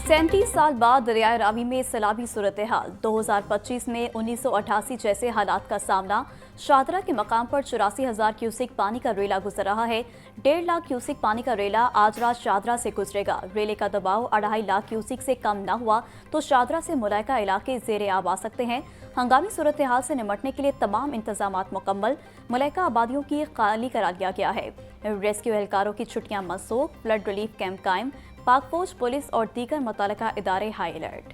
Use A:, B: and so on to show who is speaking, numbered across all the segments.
A: 37 साल बाद दरियाए रावी में सैलाबी सूरत हाल। 2025 में 1988 जैसे हालात का सामना। शाहदरा के मकाम पर 84,000 क्यूसिक पानी का रेला गुजर रहा है। 1.5 लाख क्यूसिक पानी का रेला आज रात शाहदरा से गुजरेगा। रेले का दबाव 2.5 लाख क्यूसिक से कम न हुआ तो शाहदरा से मुलायका इलाके ज़ेरे आब आ सकते हैं। हंगामी सूरत हाल से निमटने के लिए तमाम इंतजामात मुकम्मल। मुलायका आबादियों की खाली करा दिया गया है। रेस्क्यू एहलकारों की छुट्टियां मनसूख। फ्लड रिलीफ कैंप कायम। पाक फौज, पुलिस और दीगर मुतल्लिका इदारे हाई अलर्ट।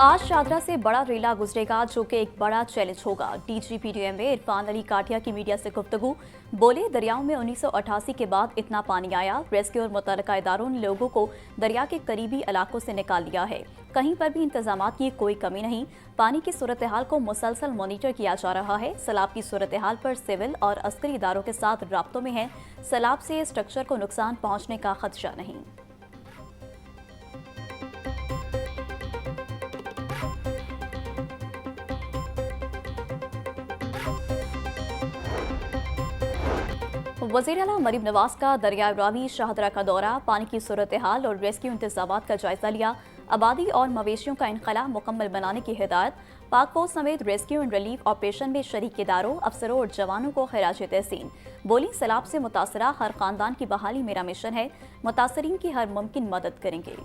A: आज शाहदरा से बड़ा रेला गुजरेगा जो कि एक बड़ा चैलेंज होगा। DGPDMA इरफान अली काठिया की मीडिया से गुफ्तगू। बोले, दरियाओं में 1988 के बाद इतना पानी आया। रेस्क्यू और मुतल्लिका इदारों ने लोगों को दरिया के करीबी इलाकों से निकाल लिया है। कहीं पर भी इंतजामात की कोई कमी नहीं। पानी की सूरत हाल को मुसलसल मॉनिटर किया जा रहा है। सैलाब की सूरत हाल पर सिविल और अस्करी इदारों के साथ राब्तों में है। सैलाब से स्ट्रक्चर को नुकसान पहुंचने का खदशा नहीं। वज़ीर आला मरीम नवाज का दरियाए रावी शाहदरा का दौरा। पानी की सूरत हाल और रेस्क्यू इंतजामात का जायजा लिया। आबादी और मवेशियों का इनखला मुकम्मल बनाने की हिदायत। पाक फौज समेत रेस्क्यू एंड रिलीफ ऑपरेशन में शरीक इदारों, अफसरों और जवानों को खिराज तहसीन। बोली, सैलाब से मुतासरा हर खानदान की बहाली मेरा मिशन है। मुतासरीन की हर मुमकिन मदद करेंगे।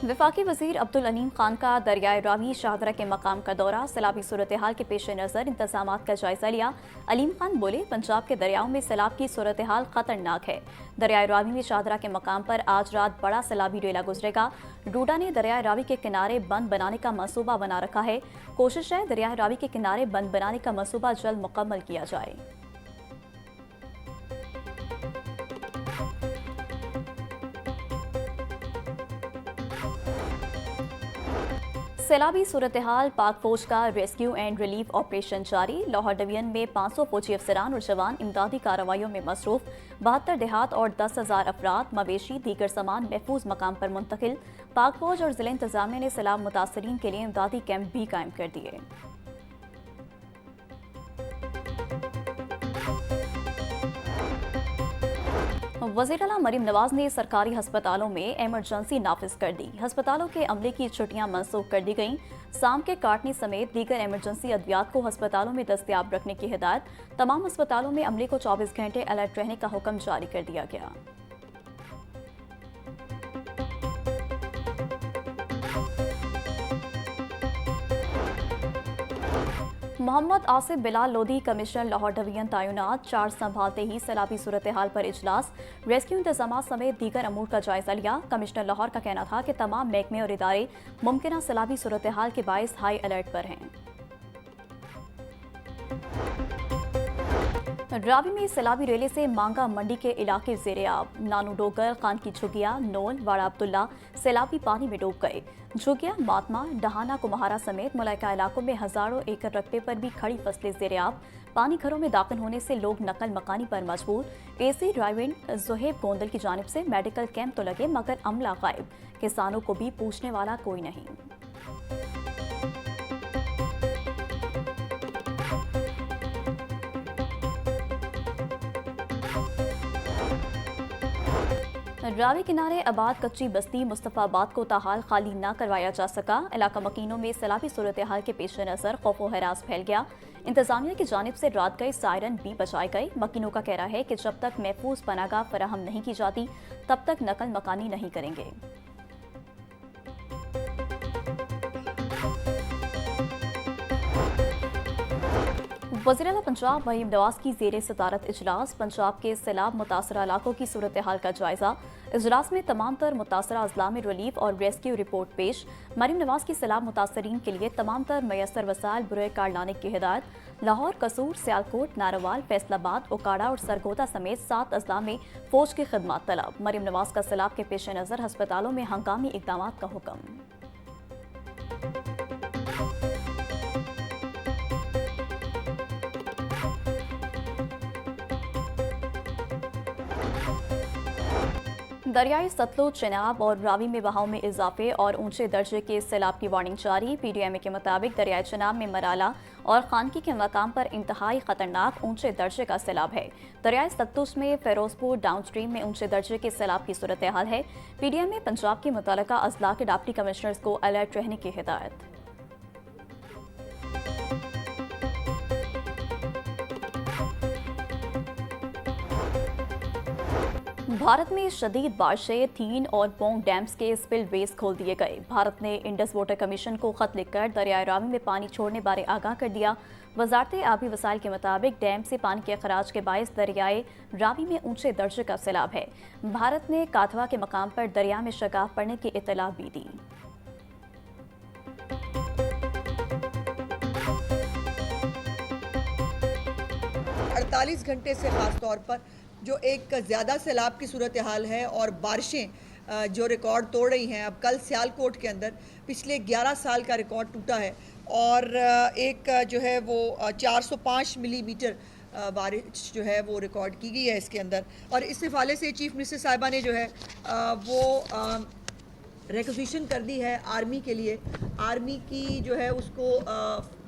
A: वफाकी वजीर अब्दुल अलीम खान का दरियाए रावी शाहदरा के मकाम का दौरा। सैलाबी सूरत हाल के पेश नज़र इंतजामात का जायजा लिया। अलीम खान बोले, पंजाब के दरियाओं में सैलाब की सूरत हाल खतरनाक है। दरियाए रावी में शाहदरा के मकाम पर आज रात बड़ा सैलाबी रेला गुजरेगा। डूडा ने दरियाए रावी के किनारे बंद बनाने का मंसूबा बना रखा है। कोशिश है दरियाए रावी के किनारे बंद बनाने का मंसूबा जल्द मुकम्मल किया जाए। सैलाबी सूरत हाल। पाक फौज का रेस्क्यू एंड रिलीफ ऑपरेशन जारी। लाहौर डिवीजन में 500 फौजी अफसरान और जवान इमदादी कार्रवाइयों में मसरूफ। 72 देहात और 10,000 अफराद, मवेशी, दीगर सामान महफूज मकाम पर मुंतकिल। पाक फौज और जिला इंतजामिया ने सैलाब मुतासरीन के लिए इमदादी कैंप भी कायम कर दिए। वज़ीर आला मरीम नवाज ने सरकारी हस्पतालों में इमरजेंसी नाफिज कर दी। हस्पतालों के अमले की छुट्टियां मनसूख कर दी गईं। शाम के काटने समेत दीगर इमरजेंसी अद्वियात को हस्पतालों में दस्तयाब रखने की हिदायत। तमाम अस्पतालों में अमले को 24 घंटे अलर्ट रहने का हुक्म जारी कर दिया गया। मोहम्मद आसिफ बिलाल लोधी कमिश्नर लाहौर डिवीजन तैनात। चार्ज संभालते ही सैलाबी सूरत हाल पर इजलास। रेस्क्यू इंतजाम समेत दीगर अमूर का जायजा लिया। कमिश्नर लाहौर का कहना था कि तमाम महकमे और इदारे मुमकिन सैलाबी सूरत हाल के बायस हाई अलर्ट पर हैं। रावी में सैलाबी रेले से मांगा मंडी के इलाके ज़ेरे आब। नानू डोगर, खान की झुगिया, नोल, वाड़ा अब्दुल्ला सैलाबी पानी में डूब गए। झुगिया, मातमा, डहाना, कुम्हारा समेत मुलायका इलाकों में हजारों एकड़ रकबे पर भी खड़ी फसलें ज़ेरे आब। पानी घरों में दाखिल होने से लोग नकल मकानी पर मजबूर। AC ड्राइविंग जोहेब गोंदल की जानिब से मेडिकल कैंप तो लगे मगर अमला गायब। किसानों को भी पूछने वाला कोई नहीं। रावी किनारे आबाद कच्ची बस्ती मुस्तफाबाद को ताहाल खाली न करवाया जा सका। इलाका मकीनों में सैलाबी सूरत हाल के पेश नज़र खौफ व हरास फैल गया। इंतजामिया की जानिब से रात गए सायरन भी बचाए गए। मकीनों का कहना है कि जब तक महफूज पनागाह फराहम नहीं की जाती तब तक नकल मकानी नहीं करेंगे। वज़ीर आला पंजाब मरीम नवाज की ज़ेरे सदारत इजलास। पंजाब के सैलाब मुतासरा इलाकों की सूरत हाल का जायजा। इजलास में तमाम तर मुतासरा अजला में रिलीफ और रेस्क्यू रिपोर्ट पेश। मरीम नवाज की सैलाब मुतासरीन के लिए तमाम तर मैसर वसाइल बुरे कार लाने की हिदायत। लाहौर, कसूर, सियालकोट, नारोवाल, फैसलाबाद, ओकाड़ा और सरगोदा समेत 7 अजला में फौज की खिदमत तलब। मरीम नवाज का सैलाब के पेश नज़र अस्पतालों में हंगामी इकदाम का हुक्म। दरियाई सतलुज, चेनाब और रावी में बहाव में इजाफे और ऊंचे दर्जे के सैलाब की वार्निंग जारी। पीडीएमए के मुताबिक दरियाई चेनाब में मराला और खानकी के मकाम पर इंतहाई खतरनाक ऊंचे दर्जे का सैलाब है। दरियाई सतलुज में फिरोजपुर डाउनस्ट्रीम में ऊंचे दर्जे के सैलाब की सूरत हाल है। पीडीएमए पंजाब के मुतल्लिका अजला के डिप्टी कमिश्नर्स को अलर्ट रहने की हिदायत। 'भारत में शदीद बारिशें, 3 और पोंग डैम्स के स्पिलवेज खोल दिए गए। भारत ने इंडस वाटर कमीशन को खत लिखकर दरियाई रावी में पानी छोड़ने बारे आगाह कर दिया। वजारत आबी वसाइल के मुताबिक डैम से पानी के अखराज के बायस दरियाई रावी में ऊंचे दर्जे का सैलाब है। भारत ने काथवा के मकाम पर दरिया में शगाफ पड़ने की इत्तला भी दी।
B: अड़तालीस घंटे से ख़ास तौर पर जो एक ज़्यादा सैलाब की सूरत हाल है और बारिशें जो रिकॉर्ड तोड़ रही हैं। अब कल सियालकोट के अंदर पिछले 11 साल का रिकॉर्ड टूटा है और एक जो है वो 405 मिलीमीटर बारिश जो है वो रिकॉर्ड की गई है इसके अंदर। और इस हवाले से चीफ मिनिस्टर साहिबा ने जो है वो रिक्वेजिशन कर दी है आर्मी के लिए। आर्मी की जो है उसको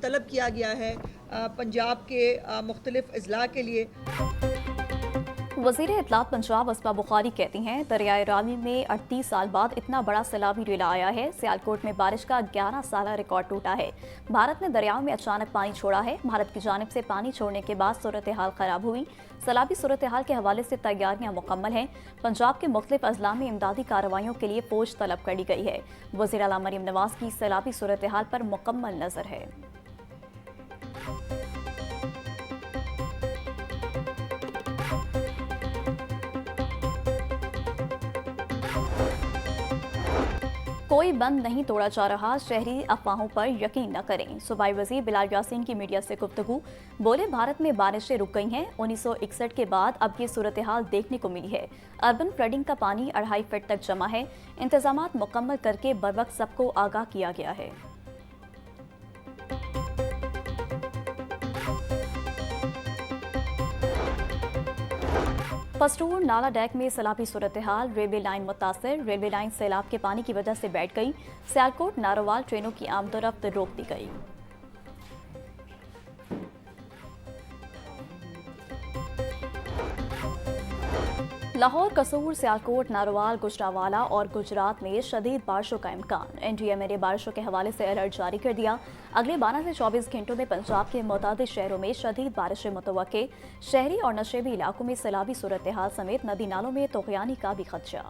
B: तलब किया गया है पंजाब के मुख्तलिफ अजला के लिए।
A: वज़ीर इत्तलात पंजाब असमा बुखारी कहती हैं, दरियाई रावी में 38 साल बाद इतना बड़ा सैलाबी रेला आया है। सियालकोट में बारिश का 11 साला रिकॉर्ड टूटा है। भारत ने दरियाओं में अचानक पानी छोड़ा है। भारत की जानिब से पानी छोड़ने के बाद सूरत हाल खराब हुई। सैलाबी सूरत हाल के हवाले से तैयारियां मुकम्मल हैं। पंजाब के मुख्तलिफ अजला में इमदादी कार्रवाइयों के लिए फौज तलब कर ली गई है। वज़ीर आला मरीम नवाज की सैलाबी सूरत हाल पर मुकम्मल नजर है। कोई बंद नहीं तोड़ा जा रहा, शहरी अफवाहों पर यकीन न करें। सूबाई वज़ीर बिलाल यासीन की मीडिया से गुफ्तगू। बोले, भारत में बारिशें रुक गई हैं। 1961 के बाद अब ये सूरत हाल देखने को मिली है। अर्बन फ्लडिंग का पानी 2.5 फीट तक जमा है। इंतजामात मुकम्मल करके बरवक्त सबको आगाह किया गया है। पस्तूर नाला डैक में सैलाबी सूरत हाल, रेलवे लाइन मुतासर। रेलवे लाइन सैलाब के पानी की वजह से बैठ गई। सियालकोट नारोवाल ट्रेनों की आमदोरफ्त रोक दी गई। लाहौर, कसूर, सियालकोट, नारोवाल, गुजरावाला और गुजरात में शदीद बारिशों का इम्कान। एनडीएमए ने बारिशों के हवाले से अलर्ट जारी कर दिया। अगले 12 से 24 घंटों में पंजाब के मुतादिद शहरों में शदीद बारिशें मुतवक्के। शहरी और नशेबी इलाकों में सैलाबी सूरत हाल समेत नदी नालों में तुग़यानी का भी खदशा।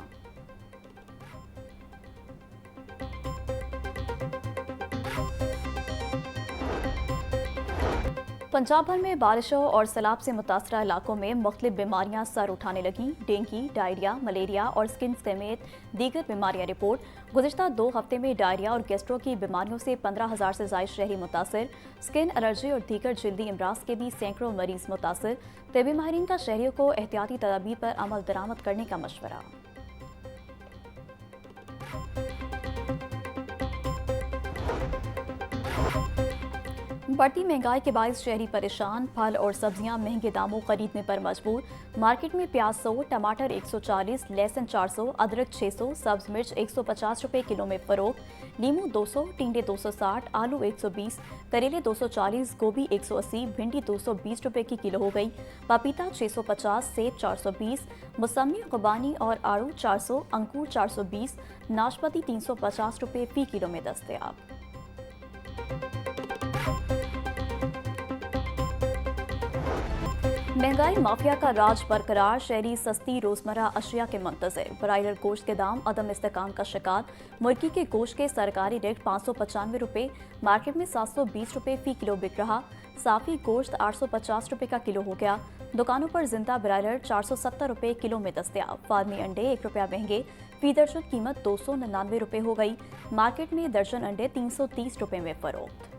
A: पंजाब भर में बारिशों और सैलाब से मुतासरा इलाकों में मुख्तलिफ बीमारियां सर उठाने लगीं। डेंगू, डायरिया, मलेरिया और स्किन समेत दीगर बीमारियां रिपोर्ट। गुज़िश्ता 2 हफ्ते में डायरिया और गैस्ट्रो की बीमारियों से 15,000 से ज़ायद शहरी मुतासर। स्किन एलर्जी और दीगर जल्दी इमराज के भी सैकड़ों मरीज मुतासर। तबी माहिरीन का शहरियों को एहतियाती तदाबीर पर अमल दरामद करने का मशवरा। बढ़ती महंगाई के बायस शहरी परेशान। फल और सब्जियां महंगे दामों खरीदने पर मजबूर। मार्केट में प्याज 100, टमाटर 140, लहसुन 400, अदरक 600, सब्ज मिर्च 150 रुपए किलो में फरोख्त। नींबू 200, टिंडे 260, आलू 120, करेले 240, गोभी 180, भिंडी 220 रुपए की किलो हो गई। पपीता 650, सेब 420, मौसमी, खुबानी और आड़ू 400, अंगूर 420, नाशपाती 350 रुपए फी किलो में दस्तयाब। महंगाई माफिया का राज बरकरार। शहरी सस्ती रोजमर्रा अशिया के मुंतज़िर। ब्रायलर गोश्त के दाम अदम इस्तेकाम का शिकार। मुर्गी के गोश्त के सरकारी रेट 595 रुपए, मार्केट में 720 रुपए फी किलो बिक रहा। साफी गोश्त 850 रुपए का किलो हो गया। दुकानों पर जिंदा ब्रायलर 470 रुपए किलो में दस्तयाब। फार्मी अंडे 1 रुपया महंगे, फी दर्जन कीमत 299 रुपए हो गई। मार्केट में दर्जन अंडे 330 रुपए में फरोख्त।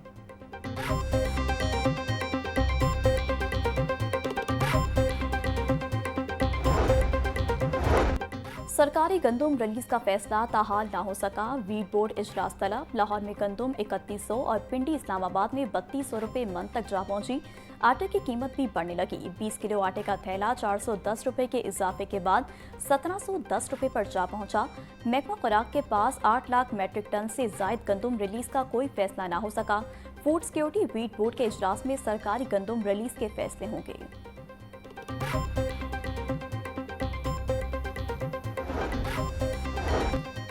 A: सरकारी गंदुम रिलीज का फैसला ताहाल ना हो सका। वीट बोर्ड इजलास तलब। लाहौर में गंदुम 3100 और पिंडी इस्लामाबाद में 3200 रुपए मन तक जा पहुंची। आटे की कीमत भी बढ़ने लगी। 20 किलो आटे का थैला 410 रुपए के इजाफे के बाद 1710 रुपए पर जा पहुंचा। महकमा खुराक के पास 8 लाख मैट्रिक टन से जायद गंदम रिलीज का कोई फैसला न हो सका। फूड सिक्योरिटी व्हीट बोर्ड के इजलास में सरकारी गंदम रिलीज के फैसले होंगे।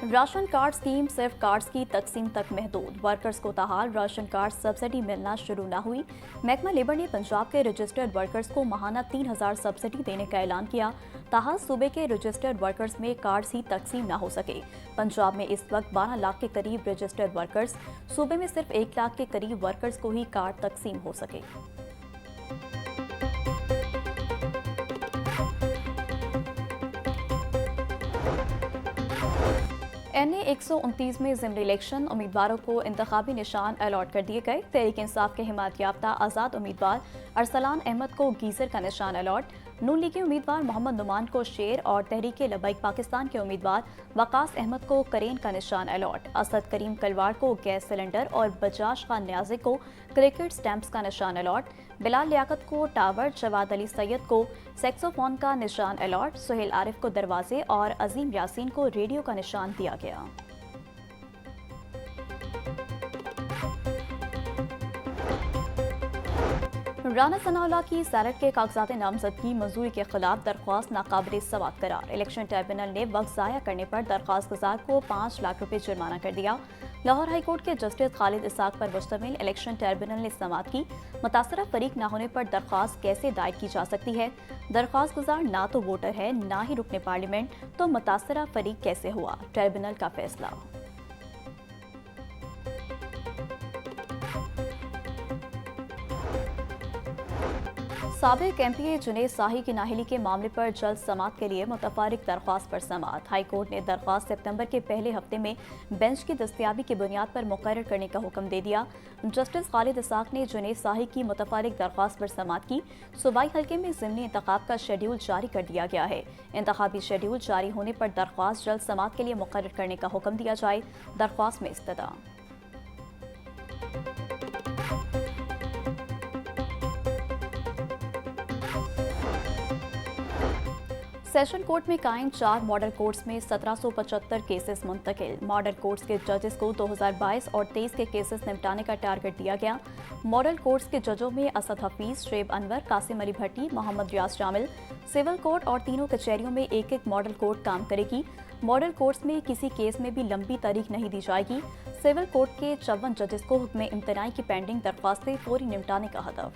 A: राशन कार्ड स्कीम सिर्फ कार्ड्स की तकसीम तक महदूद। वर्कर्स को ताहाल राशन कार्ड सब्सिडी मिलना शुरू न हुई। महकमा लेबर ने पंजाब के रजिस्टर्ड वर्कर्स को माहाना 3000 सब्सिडी देने का ऐलान किया। ताहाल सूबे के रजिस्टर्ड वर्कर्स में कार्ड्स ही तकसीम न हो सके। पंजाब में इस वक्त 12 लाख के करीब रजिस्टर्ड वर्कर्स, सूबे में सिर्फ 1 लाख के करीब वर्कर्स को ही कार्ड तकसीम हो सके। NA 129 में ज़िमनी इलेक्शन उम्मीदवारों को इंतखाबी निशान अलॉट कर दिए गए। तहरीक इंसाफ के हिमायत याफ्ता आज़ाद उम्मीदवार अरसलान अहमद को गीजर का निशान अलॉट, नून लीगी उम्मीदवार मोहम्मद नुमान को शेर और तहरीक लबैक पाकिस्तान के उम्मीदवार वकास अहमद को करेन का निशान अलॉट, असद करीम कलवार को गैस सिलेंडर और बजाज खान न्याज़ी को क्रिकेट स्टैंप्स का निशान अलॉट, बिलाल लियाकत को टावर, जवाद अली सैयद को सेक्सोफोन का निशान अलॉट, सुहेल आरिफ को दरवाजे और अजीम यासीन को रेडियो का निशान दिया गया। राना सनाउल्लाह की सैनेट के कागजात नामजदगी मंजूरी के खिलाफ दरख्वास्त नाकाबिल समाअत करार। इलेक्शन ट्रिब्यूनल ने वक्त ज़ाया करने पर दरख्वास्त गुजार को 5 लाख रुपए जुर्माना कर दिया। लाहौर हाई कोर्ट के जस्टिस खालिद इसाक पर मुश्तमिल इलेक्शन ट्रिब्यूनल ने समाअत की। मुतासरा फरीक न होने पर दरख्वास्त कैसे दायर की जा सकती है? दरख्वास्त गुजार ना तो वोटर है, ना ही रुकने पार्लियामेंट, तो मुतासरा फरीक कैसे हुआ? ट्रिब्यूनल का फैसला। साबिक MPA जुनेद शाही की नाहली के मामले पर जल्द समाअत के लिए मुतफारिक दरख्वास्त पर समाअत। हाई कोर्ट ने दरख्वास्त सितंबर के पहले हफ्ते में बेंच की दस्तयाबी की बुनियाद पर मुकर्रर करने का हुक्म दे दिया। जस्टिस खालिद इसाक ने जुनेद शाही की मुतफारिक दरख्वास्त पर समाअत की। सूबाई हल्के में ज़िमनी इंतखाब का शेड्यूल जारी कर दिया गया है। इंतखाबी शेड्यूल जारी होने पर दरख्वास्त जल्द समाअत के लिए मुकर्रर करने का हुक्म दिया जाए। दरख्वास्त में इस्तदा। सेशन कोर्ट में कायम 4 मॉडल कोर्ट्स में 1775 केसेस मुंतकिल। मॉडल कोर्ट्स के जजेस को 2022 और 23 के केसेस निपटाने का टारगेट दिया गया। मॉडल कोर्ट्स के जजों में असद हफीज, शुएब अनवर, कासिम अली भट्टी, मोहम्मद रियाज शामिल। सिविल कोर्ट और तीनों कचहरियों में एक मॉडल कोर्ट काम करेगी। मॉडल कोर्ट्स में किसी केस में भी लंबी तारीख नहीं दी जाएगी। सिविल कोर्ट के 54 जजेस को हुक्म इम्तनाई की पेंडिंग दरख्वास्तें फौरी निपटाने का हदफ।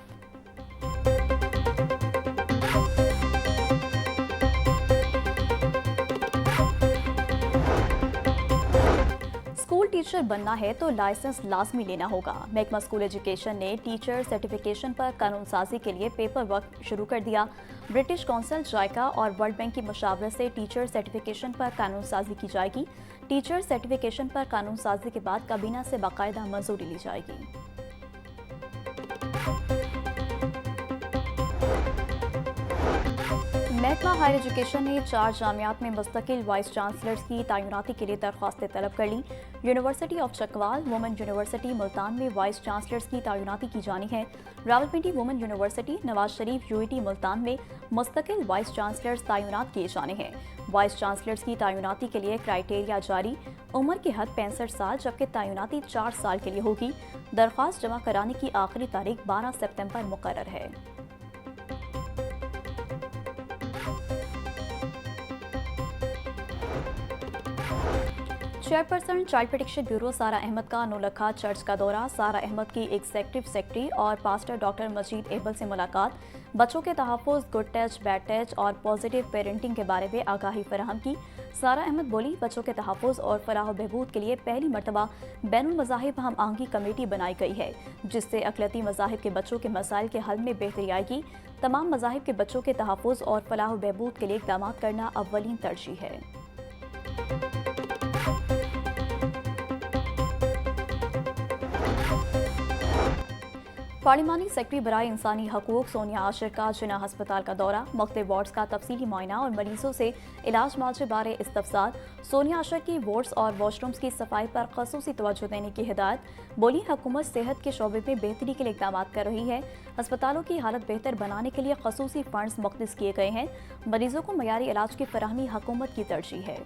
A: स्कूल टीचर बनना है तो लाइसेंस लाजमी लेना होगा। महकमा स्कूल एजुकेशन ने टीचर सर्टिफिकेशन पर कानून साजी के लिए पेपर वर्क शुरू कर दिया। ब्रिटिश काउंसिल, जायका और वर्ल्ड बैंक की मुशावरत से टीचर सर्टिफिकेशन पर कानून साजी की जाएगी। टीचर सर्टिफिकेशन पर कानून साजी के बाद काबीना से बाकायदा मंजूरी ली जाएगी। महकमा हायर एजुकेशन ने 4 जामियात में मुस्तकिल वाइस चांसलर्स की तैनाती के लिए दरख्वास्तें तलब कर ली। University of Chakwal, women university Multan में वाइस चांसलर्स की तैनाती की जानी है। Rawalpindi women university, Nawaz Sharif UET Multan में मुस्तकिल वाइस चांसलर्स तैनात किए जाने हैं। वाइस चांसलर्स की तैनाती के लिए क्राइटेरिया जारी। उम्र की हद 65 साल जबकि तैनाती 4 साल के लिए होगी। दरख्वास्त जमा कराने की आखिरी तारीख 12 सितंबर मुकर्रर है। चेयरपर्सन चाइल्ड प्रोटेक्शन ब्यूरो सारा अहमद का नौलखा चर्च का दौरा। सारा अहमद की एग्जेक्टिव सेक्रेटरी और पास्टर डॉक्टर मजीद एबल से मुलाकात। बच्चों के तहफ़्फ़ुज़, गुड टच, बैड टच और पॉजिटिव पेरेंटिंग के बारे में आगाही फराहम की। सारा अहमद बोली, बच्चों के तहफ़्फ़ुज़ और फलाह बहबूद के लिए पहली मरतबा बैनुल मज़ाहिब हम आहंगी कमेटी बनाई गई है, जिससे अक़लियती मज़ाहिब के बच्चों के मसाइल के हल में बेहतरी आएगी। तमाम मज़ाहिब के बच्चों के तहफ़्फ़ुज़ और फलाह बहबूद के लिए इक़दामात करना अव्वलीन तरजीह है। पार्लिमानी सेक्रेटरी बराए इंसानी हकूक सोनिया आशिर का जिना हस्पताल का दौरा, मुख्तलिफ वार्ड्स का तफसीली मुआयना और मरीजों से इलाज मुआवजे बारे इस्तफसार। सोनिया आशिर की वार्ड्स और वॉशरूम्स की सफाई पर खसूसी तवज्जो देने की हिदायत। बोली हुकूमत सेहत के शोबे में बेहतरी के लिए इकदाम कर रही है। अस्पतालों की हालत बेहतर बनाने के लिए खसूसी फंड्स मुख्तस किए गए हैं। मरीजों को मयारी इलाज की फराहमी हुकूमत की तरजीह है।